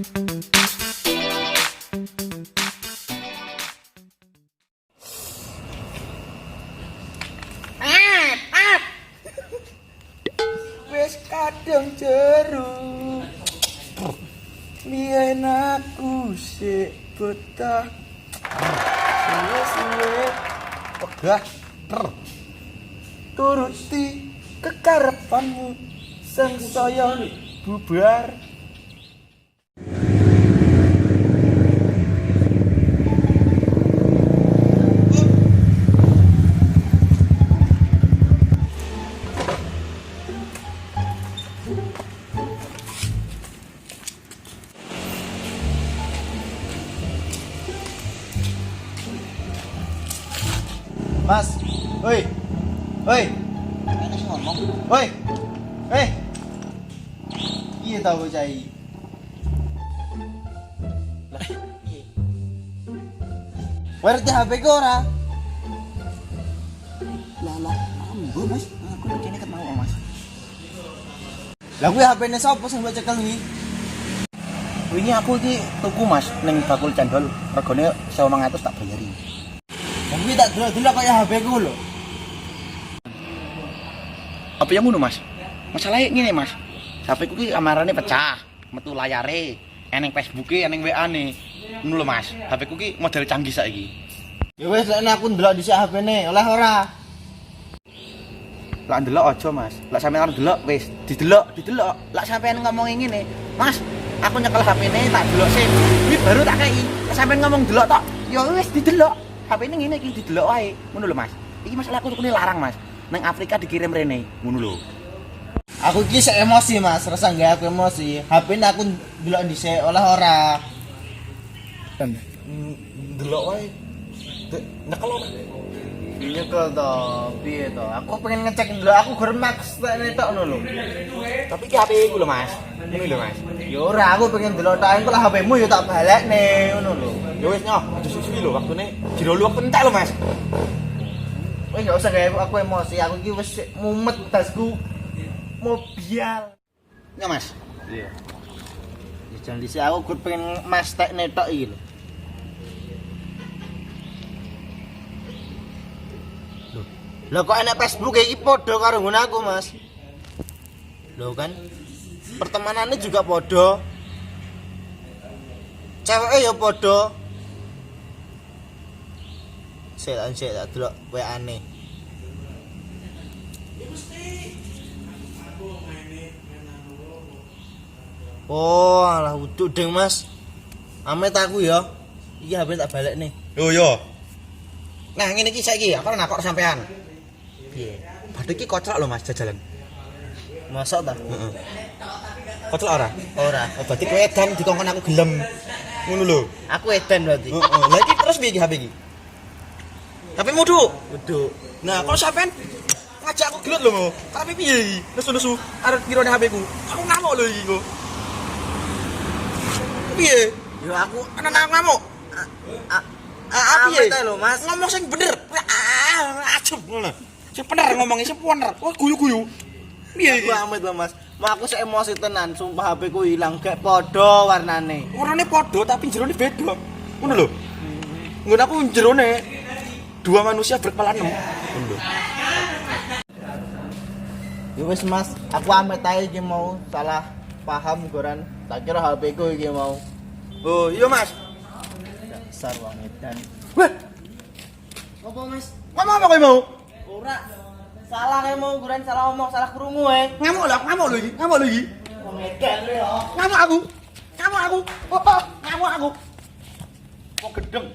Wes kadang jeruk biyen aku sik betah suwe-suwe pegah turuti kekarepanmu sangsaya bubar. Mas, woi, woi, Enak sih ngomong. woi, iya tahu cai. Lah, piye? Werti HP ku ora? Lah, ambo Mas. Aku nek kene ket mau Mas. Lah kuwi HP-ne sapa sing mbok cekel iki? Wingi aku iki tuku Mas ning bakul cendol, regane 1.500 tak bayari. Wong kuwi tak delok-delok kaya HP ku lho. Apa yang ngono Mas? Masalahnya ngene Mas. HP ku ki kamerane pecah, metu layare, eneng Facebook-e, eneng WA-ne. Ngono lho Mas. HP ku ki model canggih saiki. Ya wis lek aku ndelok dhisik HP-ne, oleh ora? Lah ndelok aja Mas. Lah sampean arep ndelok wis, didelok. Lah sampean ngomong ngene, Mas, aku nyekel HP-ne tak delok sih. Iki baru tak kei. Lah sampean ngomong delok tok. Ya wis didelok. HP-ne ngene iki didelok wae. Ngono lho Mas. Iki masalah aku tukune larang Mas. Nang Afrika dikirim rene. Ngono lho. Aku iki sik emosi Mas, rasa gawe aku emosi. HP-ne aku ndelok dhisik, oleh ora? Delok wae. Nyekel ora? Nyekel to, piye to? Aku pengen ngecek ndelok aku gur maks tok ngono lho. Tapi iki HP ku lho Mas. Ngono lho Mas. Ya ora, aku pengen ndelok tok engko lah HP-mu ya tak balekne ngono lho. Ya wis nyoh, aja suwi lho waktune. Jero lu waktu entek lho Mas. Wis gak usah gawe aku emosi, aku iki wis mumet dasku mobial. Ya Mas. Iya. Ya jangan dhisik aku gur pengen mastekne tok iki lho. Lah kok enek Facebook iki padha karo ngono aku, Mas. Loh kan pertemanannya juga padha. Ceweke ya padha. Sik tak delok WA-ne. Oh, alah uduk deng, Mas. Amit aku ya. Iki HP tak balekne. Yo yo. Nah, ngene iki saiki aku nakok sampean. Piye? Badhe iki kocok lho Mas jajalan. Mosok ta? Heeh. Kocok ora? Ora. Oh, berarti kowe edan dikongkon aku gelem. Ngono lho. Aku edan berarti. Heeh. Lah iki terus piye iki HP iki? HP mudu. Uduk. Nah, kok sampean ngajak aku gelut lho. Tapi piye iki? Nesu-nesu arep pirone HP ku. Aku ngamuk lho iki kok. Piye? Yo aku Ana ngamuk. piye lho, Mas? Ngomong sing bener. Ajeb ngono. Sing bener ngomongnya sing bener. Wah guyu-guyu. Piye iki? Aku amit lho, Mas. Mau aku sik emosi tenan, sumpah HP ku ilang gak padha warnane. Warnane padha tapi jerone beda. Ngono lho. Ngono aku jerone dua manusia berkepala 6. Ngono lho. Ya wis, Mas, aku amit ae iki mau salah paham goran. Tak kira HP ku iki mau. Oh, iya Mas. Dasar wong edan. Wah, Apa, Mas? ngomong apa kowe mau? Ora. Salah kae mau goran, salah omong, salah krungu Ngamuk lho iki. Wong edan lho ya. Ngamuk aku. Oh, ngamuk aku. Kok gedeng.